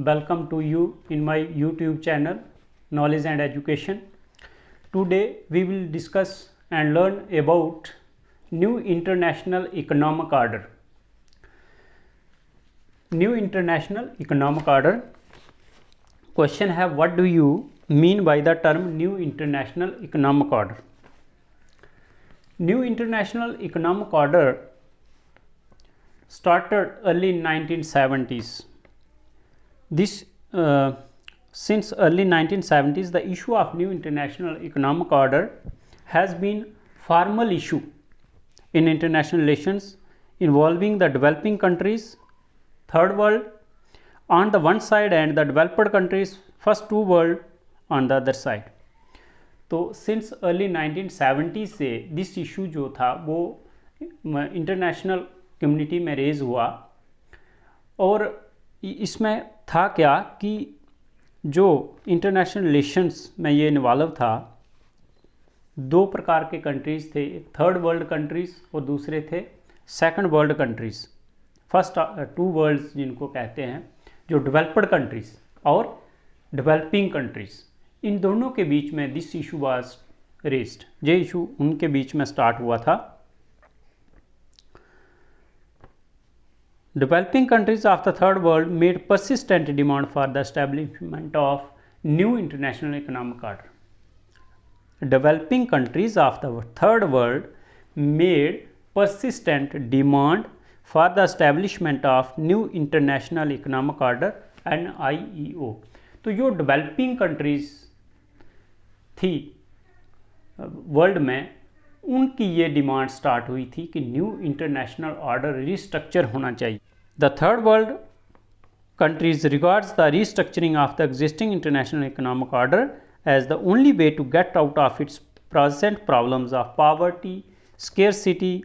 welcome to you in my YouTube channel Knowledge and Education. Today we will discuss and learn about new international economic order. New international economic order. Question है, what do you mean by the term new international economic order? New international economic order started early 1970s. Since early 1970s, the issue of new international economic order has been formal issue in international relations involving the developing countries, third world on the one side and the developed countries, first two world on the other side. तो since early 1970 से this issue जो था वो international community में raise हुआ और इसमें था क्या कि जो इंटरनेशनल रिलेशंस में ये इन्वॉल्व था, दो प्रकार के कंट्रीज़ थे, एक थर्ड वर्ल्ड कंट्रीज़ और दूसरे थे second world countries, first two worlds जिनको कहते हैं, जो डेवलप्ड कंट्रीज़ और डेवलपिंग कंट्रीज़, इन दोनों के बीच में दिस इशू वाज रेज्ड। ये इशू उनके बीच में स्टार्ट हुआ था। Developing countries of the third world made persistent demand for the establishment of new international economic order. Developing countries of the third world made persistent demand for the establishment of new international economic order (NIEO). तो जो developing countries थी world में, उनकी ये demand start हुई थी कि new international order restructure होना चाहिए। The third world countries regards the restructuring of the existing international economic order as the only way to get out of its present problems of poverty, scarcity,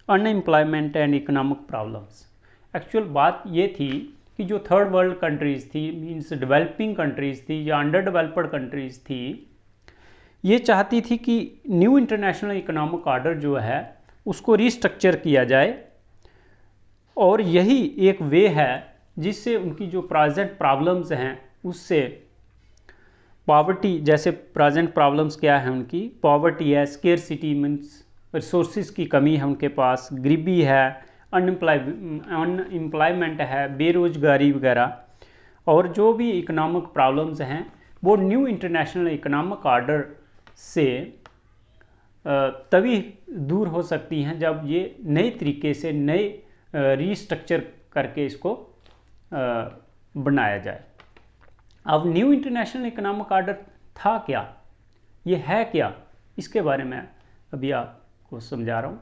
unemployment and economic problems. Actual बात ये थी कि जो third world countries थी, means developing countries थी या under developed countries थी, ये चाहती थी कि न्यू इंटरनेशनल इकोनॉमिक ऑर्डर जो है उसको रिस्ट्रक्चर किया जाए और यही एक वे है जिससे उनकी जो प्रेजेंट प्रॉब्लम्स हैं उससे पॉवर्टी, जैसे प्रेजेंट प्रॉब्लम्स क्या है उनकी, पॉवर्टी है, स्केर्सिटी मीन्स रिसोर्सेज की कमी है उनके पास, गरीबी है, अनएम्प्लॉयमेंट है, बेरोजगारी वगैरह, और जो भी इकोनॉमिक प्रॉब्लम्स हैं वो न्यू इंटरनेशनल इकोनॉमिक ऑर्डर से तभी दूर हो सकती हैं जब ये नए तरीके से नए रीस्ट्रक्चर करके इसको बनाया जाए। अब न्यू इंटरनेशनल इकोनॉमिक ऑर्डर था क्या, ये है क्या, इसके बारे में अभी आपको समझा रहा हूँ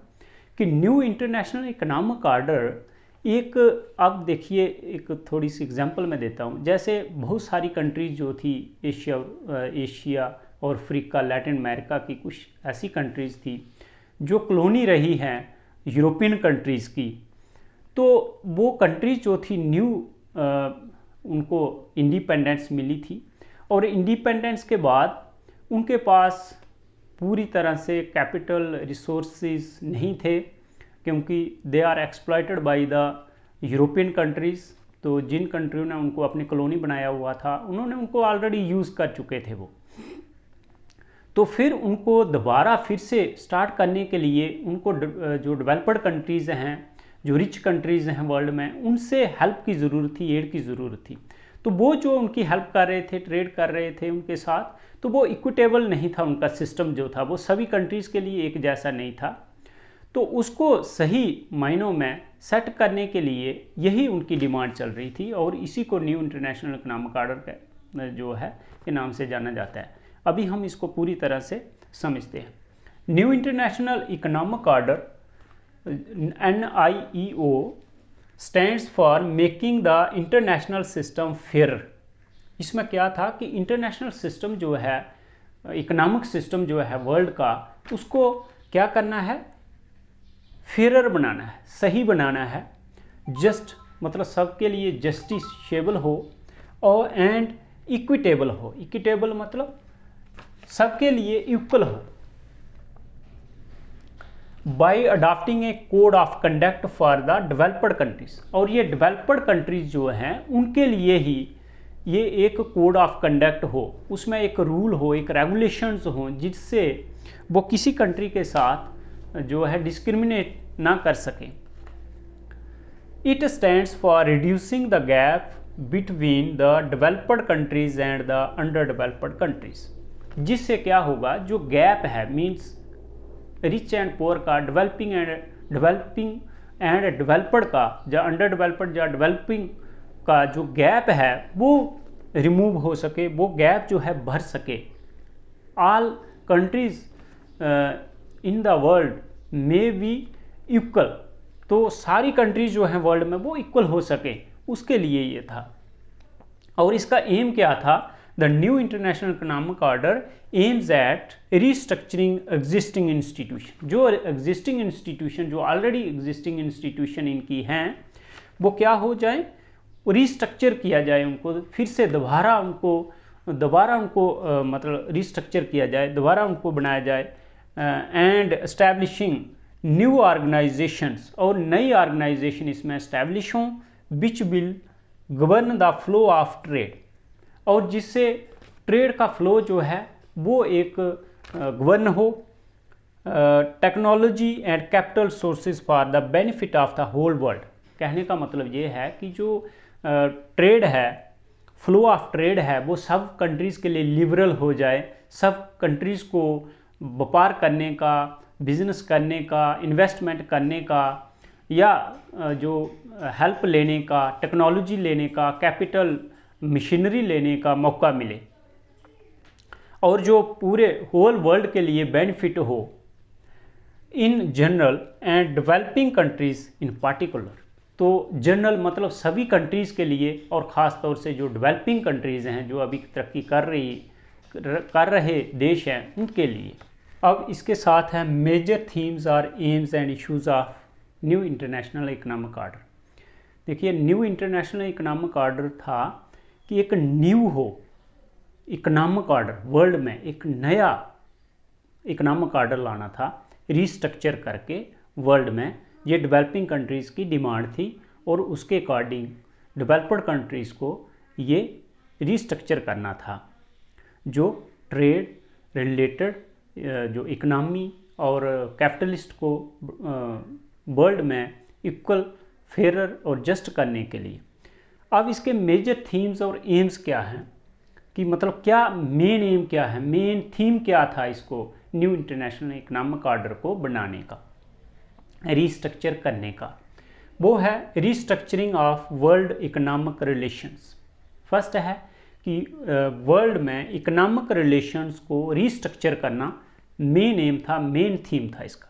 कि न्यू इंटरनेशनल इकोनॉमिक ऑर्डर एक, अब देखिए एक थोड़ी सी एग्जांपल मैं देता हूँ। जैसे बहुत सारी कंट्रीज जो थी एशिया और अफ्रीका, लैटिन अमेरिका की कुछ ऐसी कंट्रीज़ थी जो कॉलोनी रही हैं यूरोपियन कंट्रीज़ की, तो वो कंट्रीज जो थी न्यू उनको इंडिपेंडेंस मिली थी और इंडिपेंडेंस के बाद उनके पास पूरी तरह से कैपिटल रिसोर्सेज नहीं थे क्योंकि they are exploited by the European countries. तो जिन कंट्रियों ने उनको अपनी कॉलोनी बनाया हुआ था उन्होंने उनको ऑलरेडी यूज़ कर चुके थे वो, तो फिर उनको दोबारा फिर से स्टार्ट करने के लिए उनको जो डेवलप्ड कंट्रीज़ हैं, जो रिच कंट्रीज़ हैं वर्ल्ड में, उनसे हेल्प की ज़रूरत थी, एड की ज़रूरत थी। तो वो जो उनकी हेल्प कर रहे थे, ट्रेड कर रहे थे उनके साथ, तो वो इक्विटेबल नहीं था, उनका सिस्टम जो था वो सभी कंट्रीज़ के लिए एक जैसा नहीं था। तो उसको सही मायनों में सेट करने के लिए यही उनकी डिमांड चल रही थी और इसी को न्यू इंटरनेशनल इकोनॉमिक ऑर्डर जो है के नाम से जाना जाता है। अभी हम इसको पूरी तरह से समझते हैं। New international economic order NIEO stands for making the international system fair. इसमें क्या था कि इंटरनेशनल सिस्टम जो है, इकोनॉमिक सिस्टम जो है वर्ल्ड का, उसको क्या करना है, फेयर बनाना है, सही बनाना है, जस्ट मतलब सबके लिए जस्टिसेबल हो और एंड इक्विटेबल हो। इक्विटेबल मतलब सबके लिए इक्वल हो। By adopting A code of conduct for the developed countries, और ये डेवलप्ड कंट्रीज जो हैं उनके लिए ही ये एक कोड ऑफ कंडक्ट हो, उसमें एक रूल हो, एक रेगुलेशंस हो, जिससे वो किसी कंट्री के साथ जो है डिस्क्रिमिनेट ना कर सकें। It stands for reducing the gap between the developed countries and the under developed countries. जिससे क्या होगा, जो गैप है मीन्स रिच एंड पुअर का, डेवलपिंग एंड डेवलप्ड का, या अंडर डेवलप्ड या डेवलपिंग का जो गैप है वो रिमूव हो सके, वो गैप जो है भर सके। All countries in the world may be equal, तो सारी कंट्रीज जो हैं वर्ल्ड में वो इक्वल हो सके, उसके लिए ये था। और इसका एम क्या था, the new international economic order aims at restructuring existing institution. जो एग्जिस्टिंग इंस्टीट्यूशन, जो ऑलरेडी एग्जिस्टिंग इंस्टीट्यूशन इनकी हैं, वो क्या हो जाए, रीस्ट्रक्चर किया जाए, उनको फिर से दोबारा उनको मतलब रीस्ट्रक्चर किया जाए, दोबारा उनको बनाया जाए। एंड एस्टैब्लिशिंग न्यू ऑर्गेनाइजेशंस, और नई ऑर्गेनाइजेशन इसमें एस्टैब्लिश हों, which will govern the flow of trade, और जिससे ट्रेड का फ्लो जो है वो एक गवर्न हो। Technology and capital sources for the benefit of the whole world. कहने का मतलब ये है कि जो ट्रेड है, फ्लो ऑफ ट्रेड है, वो सब कंट्रीज़ के लिए लिबरल हो जाए, सब कंट्रीज़ को व्यापार करने का, बिजनेस करने का, इन्वेस्टमेंट करने का, या जो हेल्प लेने का, टेक्नोलॉजी लेने का, कैपिटल मशीनरी लेने का मौका मिले, और जो पूरे होल वर्ल्ड के लिए बेनिफिट हो, in general and developing countries in particular. तो जनरल मतलब सभी कंट्रीज़ के लिए, और ख़ास तौर से जो डेवलपिंग कंट्रीज़ हैं, जो अभी तरक्की कर रहे देश हैं, उनके लिए। अब इसके साथ है मेजर थीम्स और AIIMS and issues of new international economic order. देखिए, न्यू इंटरनेशनल इकोनॉमिक ऑर्डर था कि एक न्यू हो इकोनॉमिक ऑर्डर, वर्ल्ड में एक नया इकोनॉमिक ऑर्डर लाना था, रीस्ट्रक्चर करके वर्ल्ड में। ये डेवलपिंग कंट्रीज़ की डिमांड थी, और उसके अकॉर्डिंग डेवलप्ड कंट्रीज़ को ये रीस्ट्रक्चर करना था, जो ट्रेड रिलेटेड जो इकनॉमी और कैपिटलिस्ट को वर्ल्ड में इक्वल, फेयर और जस्ट करने के लिए। अब इसके मेजर थीम्स और एम्स क्या हैं, कि मतलब क्या मेन एम क्या है, मेन थीम क्या था इसको न्यू इंटरनेशनल इकोनॉमिक ऑर्डर को बनाने का, रीस्ट्रक्चर करने का। वो है restructuring of world economic relations. First है कि वर्ल्ड में इकोनॉमिक रिलेशंस को रीस्ट्रक्चर करना मेन एम था, मेन थीम था इसका।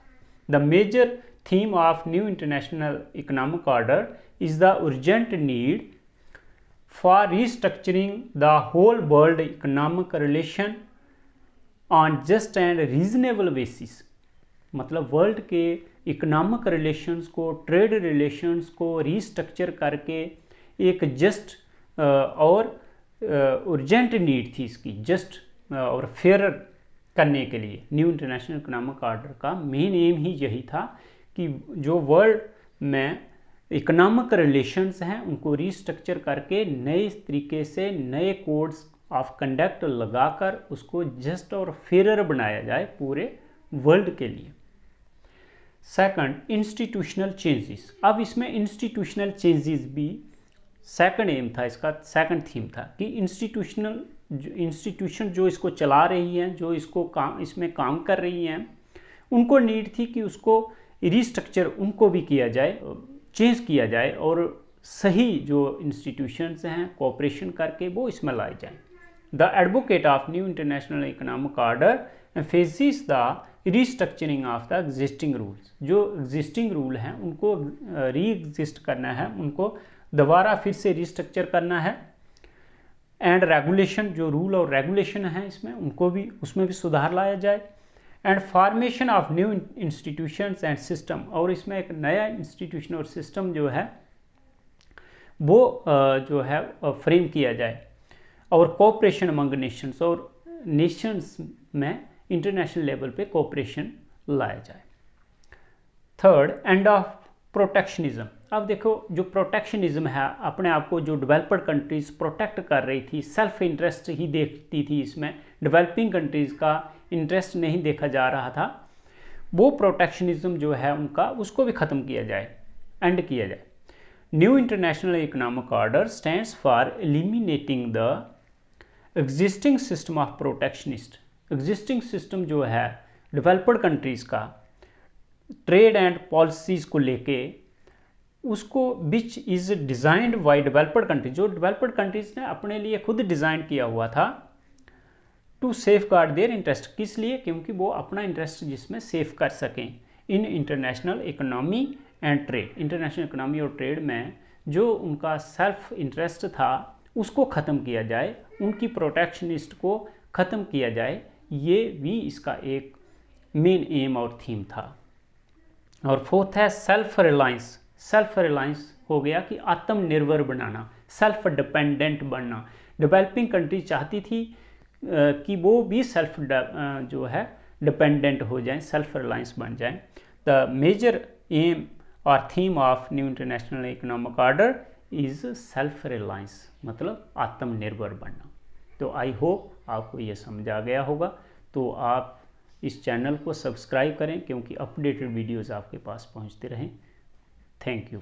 The major theme of new international economic order is the urgent need for restructuring the whole world economic relation on just and reasonable basis। मतलब world के economic relations को, trade relations को restructure करके एक just और urgent need थी इसकी, just और फेयर करने के लिए। न्यू इंटरनेशनल इकोनॉमिक ऑर्डर का मेन एम ही यही था कि जो वर्ल्ड में इकोनॉमिक रिलेशंस हैं उनको रीस्ट्रक्चर करके नए तरीके से नए कोड्स ऑफ कंडक्ट लगाकर उसको जस्ट और फेयर बनाया जाए पूरे वर्ल्ड के लिए। Second, institutional changes. अब इसमें इंस्टीट्यूशनल चेंजेस भी सेकंड एम था इसका, सेकंड थीम था कि इंस्टीट्यूशन जो इसको चला रही हैं, जो इसको इसमें काम कर रही हैं, उनको नीड थी कि उसको रीस्ट्रक्चर उनको भी किया जाए, चेंज किया जाए, और सही जो इंस्टीट्यूशंस हैं कोऑपरेशन करके वो इसमें लाए जाएं। The advocate of new international economic order emphasis the restructuring of the existing rules. जो एग्जिस्टिंग रूल हैं उनको री एग्जिस्ट करना है, उनको दोबारा फिर से रीस्ट्रक्चर करना है। एंड रेगुलेशन, जो रूल और रेगुलेशन हैं इसमें, उनको भी, उसमें भी सुधार लाया जाए। And formation of new institutions and system, और इसमें एक नया इंस्टीट्यूशन और सिस्टम जो है वो जो है फ्रेम किया जाए। और कोऑपरेशन अमंग नेशंस, और नेशंस में इंटरनेशनल लेवल पे कोऑपरेशन लाया जाए। Third, end of protectionism. अब देखो जो प्रोटेक्शनिज्म है, अपने आप को जो डेवलप्ड कंट्रीज़ प्रोटेक्ट कर रही थी, सेल्फ इंटरेस्ट ही देखती थी, इसमें डेवलपिंग कंट्रीज़ का इंटरेस्ट नहीं देखा जा रहा था, वो प्रोटेक्शनिज्म जो है उनका, उसको भी ख़त्म किया जाए, एंड किया जाए। New international economic order stands for eliminating the existing system of protectionist. Existing system जो है डेवलप्ड कंट्रीज़ का ट्रेड एंड पॉलिसीज़ को लेके, उसको which is designed by developed countries, जो डेवलप्ड कंट्रीज़ ने अपने लिए खुद डिज़ाइन किया हुआ था, to safeguard their interest. किस लिए? क्योंकि वो अपना इंटरेस्ट जिसमें सेफ कर सकें in international economy and trade. International economy और ट्रेड में जो उनका सेल्फ इंटरेस्ट था उसको ख़त्म किया जाए, उनकी प्रोटेक्शनिस्ट को ख़त्म किया जाए, ये भी इसका एक मेन एम और थीम था। और फोर्थ है सेल्फ रिलायंस। सेल्फ रिलायंस हो गया कि आत्मनिर्भर बनाना, सेल्फ डिपेंडेंट बनना। डेवलपिंग कंट्री चाहती थी कि वो भी सेल्फ जो है डिपेंडेंट हो जाएं, सेल्फ रिलायंस बन जाएं। द मेजर एम और theme of new international economic order is self reliance, मतलब आत्मनिर्भर बनना। तो आई होप आपको ये समझ आ गया होगा। तो आप इस चैनल को सब्सक्राइब करें क्योंकि अपडेटेड वीडियोज़ आपके पास पहुंचते रहें। Thank you.